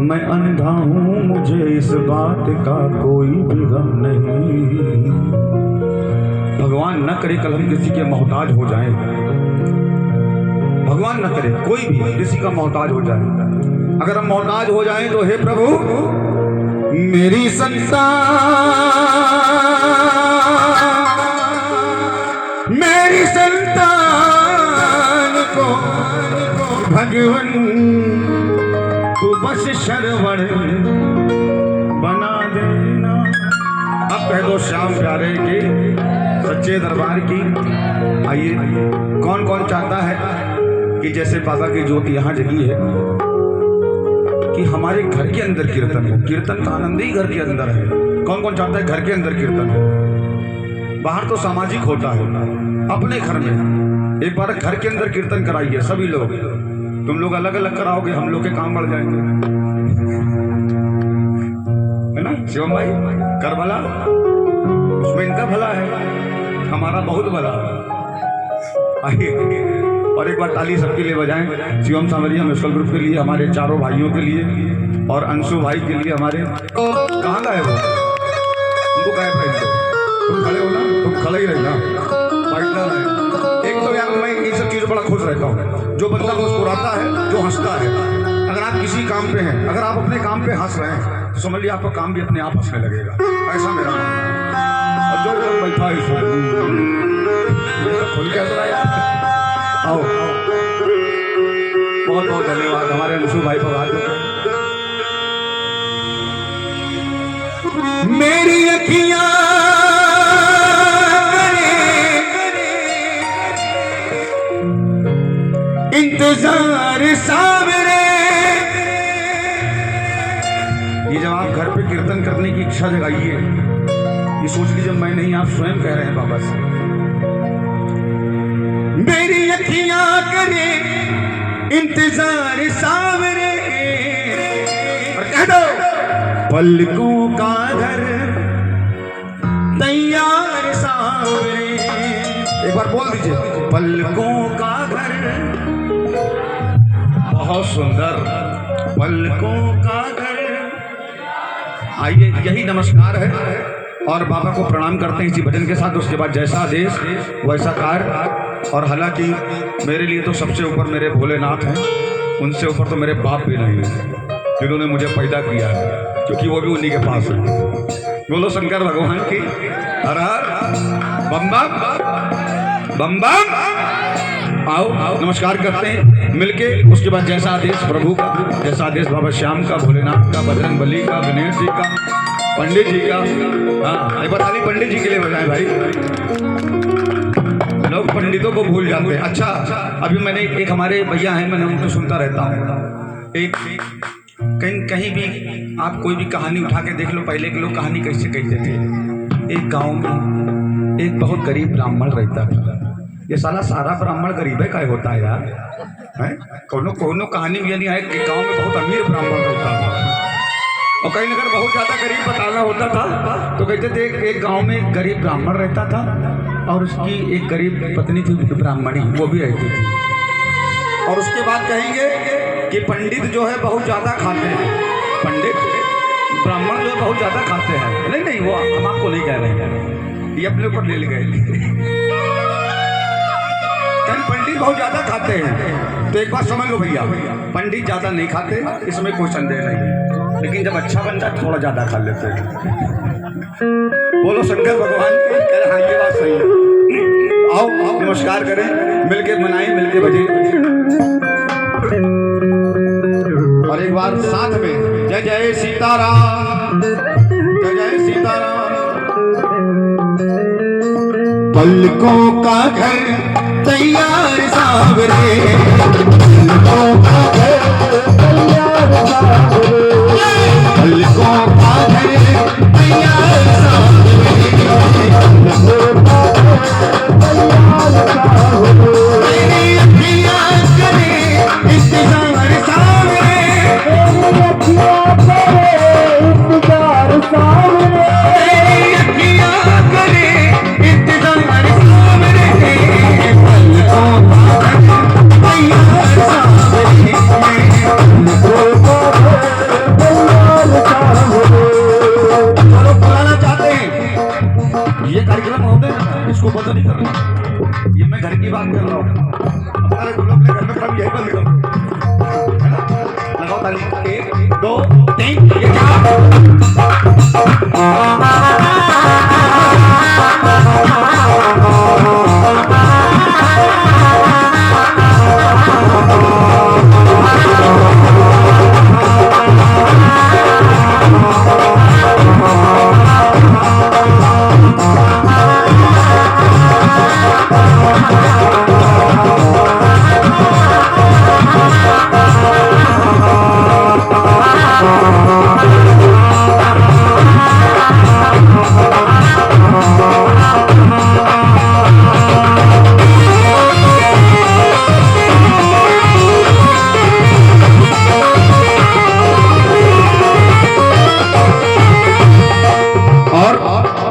मैं अंधा हूँ, मुझे इस बात का कोई भी गम नहीं। भगवान न करे कल हम किसी के मोहताज हो जाएं, भगवान न करे कोई भी किसी का मोहताज हो जाए। अगर हम मोहताज हो जाएं तो हे प्रभु मेरी संतान को भगवान तू बस शरवण बना देना। अब कह दो श्याम प्यारे की सच्चे दरबार की। आइए, कौन कौन चाहता है कि जैसे बाबा की ज्योति यहाँ जगी है कि हमारे घर के अंदर कीर्तन हो। कीर्तन का आनंद ही घर के अंदर है। कौन कौन चाहता है घर के अंदर कीर्तन हो? बाहर तो सामाजिक होता है, अपने घर में एक बार घर के अंदर कीर्तन कराइए सभी लोग। तुम लोग अलग अलग कराओगे, हम लोग के काम बढ़ जाएंगे, है ना शिवम भाई? कर भला, उसमें इनका भला है, हमारा बहुत भला। आइए और एक बार ताली सबके लिए बजाएं। शिवम सांवरिया म्यूजिकल ग्रुप के लिए, हमारे चारों भाइयों के लिए और अंशु भाई के लिए। हमारे कहाँ गए वो? उनको गायब है। तुम खड़े हो ना, तुम खड़े ही रहना, बैठना नहीं। एक तो यार मैं इन सब चीज़ों बड़ा खुश रहता हूँ। जो बंदा मुस्कुराता है, जो हंसता है। अगर आप किसी काम पे हैं, अगर आप अपने काम पे हंस रहे हैं तो समझ लिया आपका काम भी अपने आप हंसने लगेगा। ऐसा मेरा मानना है। और जो लोग बैठा है खुल के हंस रहा है यार। आओ, बहुत बहुत धन्यवाद हमारे अंशु भाई को बात होते। मेरी अखियां इंतजार सामने। ये जब आप घर पे कीर्तन करने की इच्छा जगाइए, ये सोच लीजिए मैं नहीं, आप स्वयं कह रहे हैं बाबा से। मेरी अखियां करे इंतजार सामने, और कह दो पलकों का घर तैयार सामने। एक बार बोल दीजिए, पलकों का घर बहुत सुंदर, पलकों का घर। आइए, यही नमस्कार है और बाबा को प्रणाम करते हैं इसी भजन के साथ। उसके बाद जैसा आदेश वैसा कार्य। और हालांकि मेरे लिए तो सबसे ऊपर मेरे भोलेनाथ हैं, उनसे ऊपर तो मेरे बाप भी नहीं है जिन्होंने मुझे पैदा किया है, क्योंकि वो भी उन्हीं के पास है। बोलो शंकर भगवान की हर हर बम बम बम बम। आओ नमस्कार करते हैं मिलके। उसके बाद जैसा आदेश प्रभु का, जैसा आदेश बाबा श्याम का, भोलेनाथ का, बजरंग बली का, गणेश जी का, पंडित जी का। हाँ, एक बार ताली पंडित जी के लिए बजाएं भाई। लोग पंडितों को भूल जाते हैं। अच्छा, अभी मैंने एक हमारे भैया हैं, मैंने उनको सुनता रहता हूँ। एक कहीं भी आप कोई भी कहानी उठा के देख लो, पहले के लोग कहानी कैसे कहते थे। एक गांव में एक बहुत गरीब ब्राह्मण रहता था। ये सारा ब्राह्मण गरीब है, क्या होता है यार? कोनो कहानी में नहीं है। एक गाँव में बहुत अमीर ब्राह्मण रहता था और कहीं अगर बहुत ज़्यादा गरीब बताना होता था तो कहते थे एक गांव में एक गरीब ब्राह्मण रहता था और उसकी एक गरीब पत्नी थी, ब्राह्मणी, वो भी रहती थी। और उसके बाद कहेंगे कि पंडित जो है बहुत ज़्यादा खाते हैं, पंडित ब्राह्मण जो है बहुत ज़्यादा खाते हैं। नहीं, वो हम आपको नहीं कह रहे हैं, ये अपने ऊपर ले गए। पंडित बहुत ज़्यादा खाते हैं तो एक बात समझ लो भैया, पंडित ज़्यादा नहीं खाते, इसमें कोई संदेह नहीं है। लेकिन जब अच्छा बनता है थोड़ा ज़्यादा खा लेते हैं। बोलो शंकर भगवान की। कह हाँ, ये बात सही है। आओ नमस्कार करें, मिलके मनाएं, मिलके बजें। और एक बार साथ में जय जय सीताराम, जय जय सीताराम। पलकों का घर तैयार सावरे, पलकों का घर तैयार सावरे, पलकों का घर तैयार सावरे, पलकों का घर तैयार सावरे। मेरी अखियाँ करे इंतजार सावरे, मेरी अखियाँ करे इंतजार सावरे, मेरी अखियाँ करे इंतजार सावरे, पलकों का घर तैयार सावरे। ताली। 1 2 3 ये क्या?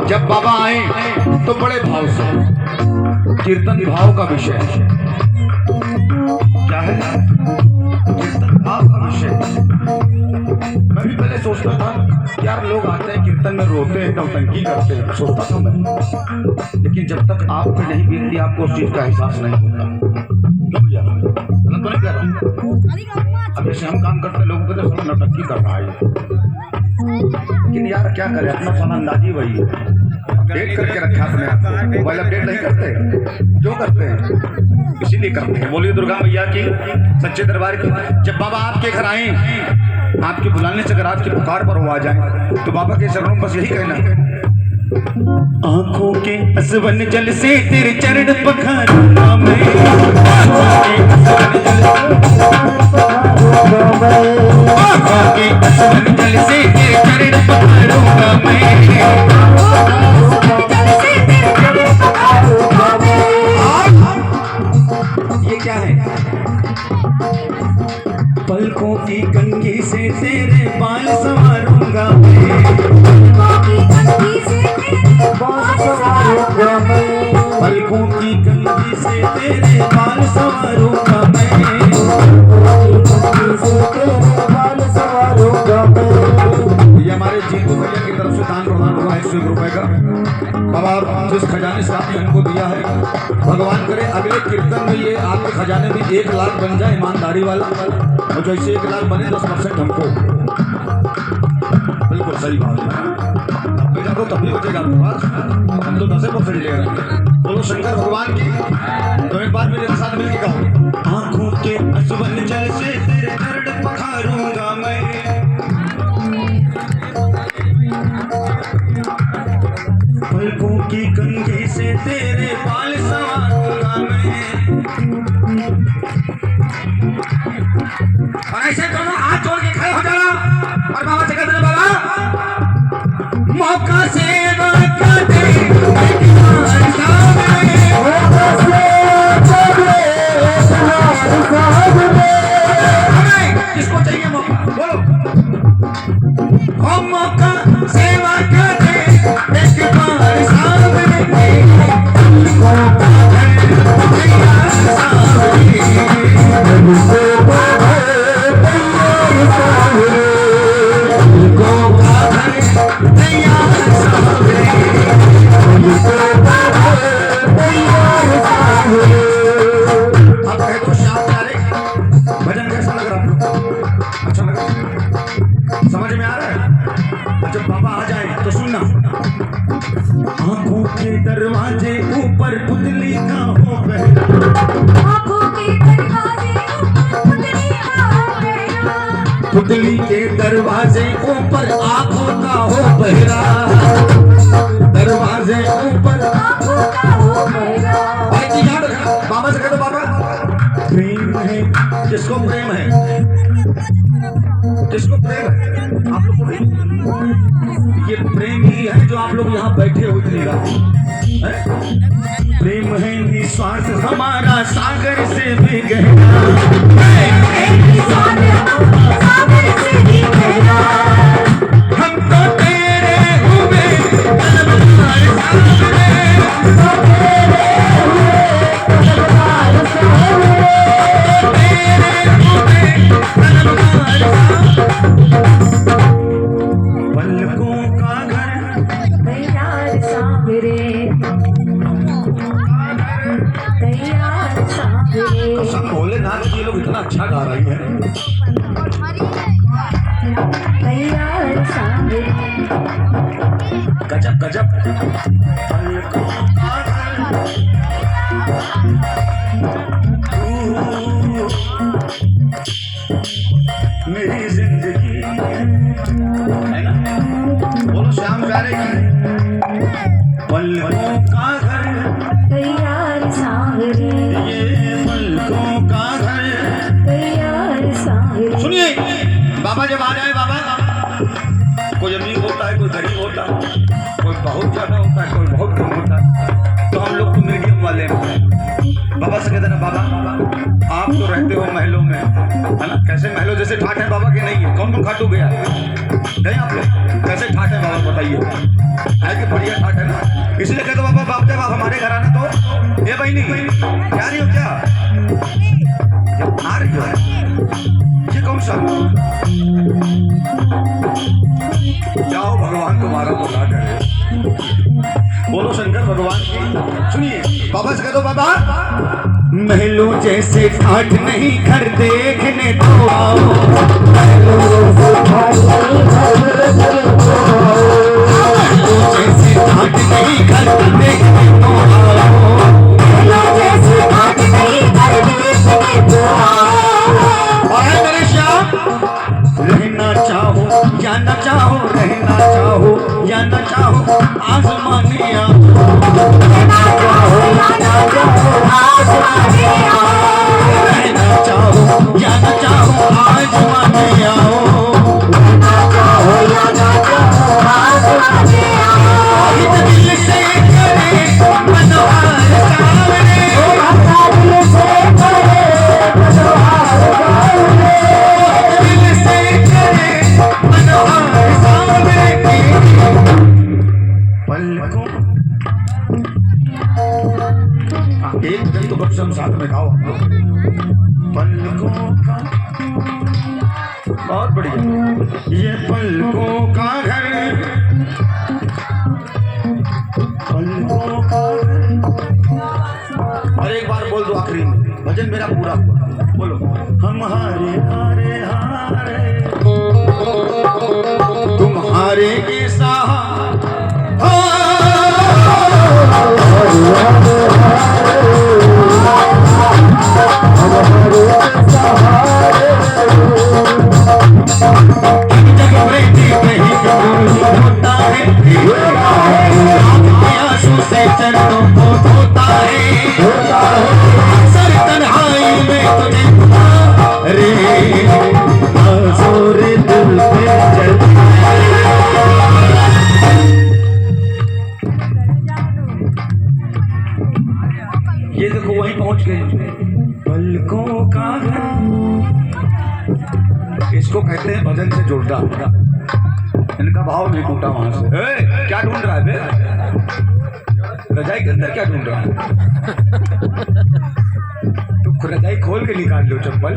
जब बाबा आए तो बड़े भाव से, कीर्तन भाव का विषय है। क्या है? कीर्तन भाव का विषय। मैं भी पहले सोचता था यार लोग आते हैं कीर्तन में रोते हैं, नौटंकी करते हैं, सोचता था मैं। लेकिन जब तक आप पे नहीं बीतती आपको उस चीज का एहसास नहीं होता। क्यों यार गलत तो नहीं कह रहा? अब जैसे हम काम करते लोगों के लिए नौटंकी कर रहा है, लेकिन यार क्या करें, अपना फलंदाजी वही है। अपडेट करके रखा अपने आप को, मोबाइल अपडेट नहीं करते, जो करते हैं इसीलिए करते हैं। बोलिए दुर्गा मैया की, सच्चे दरबार की। जब बाबा आपके घर आए, आपके बुलाने से अगर आपकी पुकार पर वो आ जाए तो बाबा के चरणों बस यही कहना है, आंखों के असवन जल से तेरे चरण पखारूंगा मैं, आंखों के असवन जल से तेरे चरण पखारूंगा मैं। ये क्या है? पलकों की कंघी से तेरे बाल संवारूंगा मैं, पलकों की कंघी से तेरे बाल संवारूंगा मैं, ये हमारे जीतू भैया की तरफ से दान प्रदान हुआ है 100 रुपए का। बाबा और जिस खजाने से आपने हमको दिया है, भगवान करे अगले कीर्तन में ये आपके खजाने में 1 लाख बन जाए ईमानदारी वाला, और जैसे 1 लाख बने 10% हमको। बिल्कुल सही बात है, तो तब भी बचेगा आपके पास, हम तो 10% ले रहे हैं। बोलो शंकर भगवान की। तो एक बार मेरे साथ मिलके कहो, आंखों के असवन जल से तेरे चरण पखारूंगा मैं, पलकों की कंघी से तेरे बाल संवारूंगा मैं। और ऐसे दोनों हाथ जोड़ के खड़े हो जाना और बाबा से कहते हैं, बाबा मौका सेवा का दे, किसको चाहिए मौका? बोलो। मौका सेवा का दे, एक बार सामने भजन कैसा लग रहा है? अच्छा लग रहा है? समझ में आ रहा है? जब बाबा आ जाए तो सुनना, आंखों के दरवाजे ऊपर पुतली का हो पहरा, आंखों के दरवाजे ऊपर पुतली का हो पहरा, पुतली के दरवाजे ऊपर आंखों का हो पहरा, दरवाजे ऊपर आंखों का हो पहरा। भाई याद रखना, बाबा से कहते बाबा प्रेम है, किसको प्रेम है? किसको प्रेम है? आप लोग को ये प्रेम ही है जो आप लोग यहाँ बैठे हो इतनी रात। प्रेम है निस्वार्थ हमारा सागर से भी गहरा, हम तो तेरे हुए पलकों का घर तैयार सावरे, तैयार सावरे। भोलेनाथ ये लोग इतना अच्छा गा रही है। गजब। पलकों का घर मेरी जिंदगी है ना। बोलो श्याम प्यारे की। पलकों का घर तैयार सांवरे, ये पलकों का घर। तैयार सांवरे। सुनिए बाबा जब आ जाए बाबा, कोई अमीर होता है, कोई गरीब होता है, कोई बहुत ज्यादा होता है, कोई बहुत कम होता है, तो हम लोग तो मीडियम वाले हैं। बाबा से कहते ना बाबा आप तो रहते हो महलों में, है ना। कैसे महलों जैसे ठाट है बाबा के नहीं है। कौन कौन खाटू गया नहीं आप लोग, कैसे ठाट है बाबा बताइए। है कि बढ़िया ठाट है ना। इसलिए कहते बाबा बाप जब आप हमारे घर आना तो ये बहनी क्या रही हो क्या, जब आ रही हो ये कौन सा। जाओ भगवान तुम्हारा भला करे। बोलो शंकर भगवान की। सुनिए बाबा से कह दो बाबा महलों जैसे ठाठ नहीं घर देखने तो आओ। महलों जैसे ठाठ नहीं घर देखने तो आओ। महलों जैसे ठाठ नहीं घर देखने तो आओ। और मेरे श्याम रहना चाहो या न चाहो, रहना चाहो या न चाहो आसमानिया। रहना चाहो या न चाहो आसमानिया। रहना चाहो या न चाहो आसमानिया। रहना चाहो या न चाहो आसमानिया। दिल से करे मनोहर सावरे, दिल से करे मनोहर सावरे। दिल से करे मनोहर सावरे की पलकों। एक दिन तो गपशप साथ में खाओ हम लोग। पलकों का बहुत बढ़िया। ये पलकों का घर, पलकों का घर। और एक बार बोल दो आखिरी में, भजन मेरा पूरा हुआ। बोलो हम हारे हारे हारे तुम्हारे के साथ। जग प्रेमी कहीं होता है, आंसू से चरणों को धोता है। सर तन्हाई में तुझे अरे जोर दिल पे चलता है। ये देखो वहीं पहुंच गए। पलकों का घर, इसको कहते हैं भजन से जोड़ना। इनका भाव नहीं टूटा वहां से। क्या ढूंढ रहा है बे? रजाई के अंदर क्या ढूंढ रहा है? तो रजाई खोल के निकाल लो चप्पल।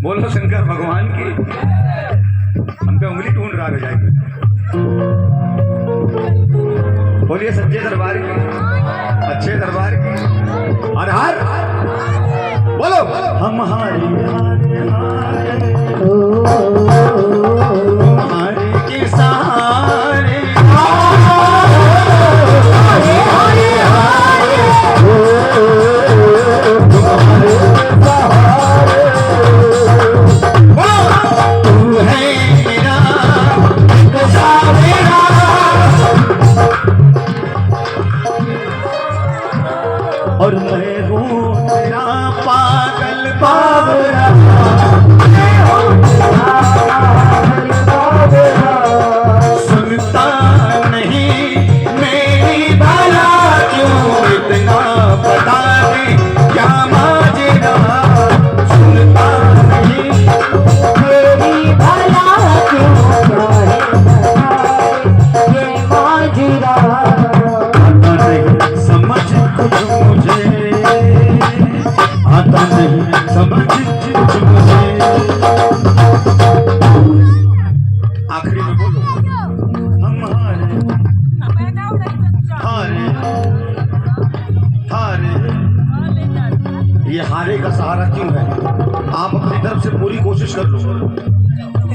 बोलो शंकर भगवान की। हम पे उंगली ढूंढ रहा रजाई में। बोलिए सच्चे दरबार की, अच्छे दरबार की। हर हर बोलो हम हारे हारे हारे तुम्हारे के सहारे। हारे हारे हारे तुम्हारे सहारे। तू है मेरा सहारा, और मैं हूँ तेरा पागल बाबरा।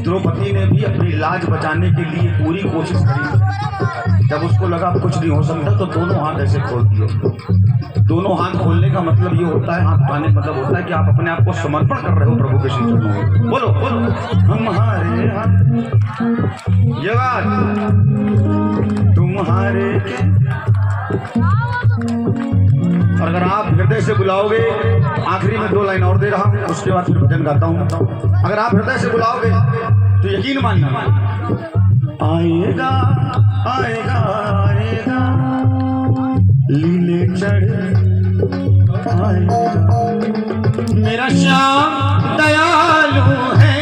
द्रौपदी ने भी अपनी लाज बचाने के लिए पूरी कोशिश करी। जब उसको लगा कुछ नहीं हो सकता तो दोनों हाथ ऐसे खोल दिए। दोनों हाथ खोलने का मतलब ये होता है, हाथ उठाने का मतलब होता है कि आप अपने आप को समर्पण कर रहे हो प्रभु के श्री चरणों में। बोलो बोलो हमारे हाथ, ये बात तुम्हारे के। और अगर आप हृदय से बुलाओगे, आखिरी में 2 लाइन और दे रहा हूं, उसके बाद फिर भजन गाता हूं। अगर आप हृदय से बुलाओगे तो यकीन मानिए आएगा आएगा आएगा, लीले चढ़ आएगा। मेरा श्याम दयालु है,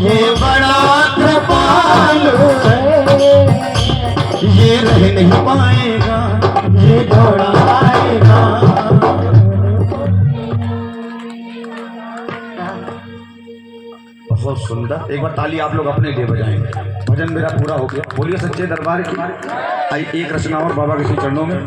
ये बड़ा कृपालु है, ये रह नहीं पाएगा, ये दौड़ा आएगा। बहुत सुंदर, एक बार ताली आप लोग अपने लिए बजाएंगे। भजन मेरा पूरा हो गया। बोलिए सच्चे दरबार की। आई एक रचना और बाबा के श्री चरणों में।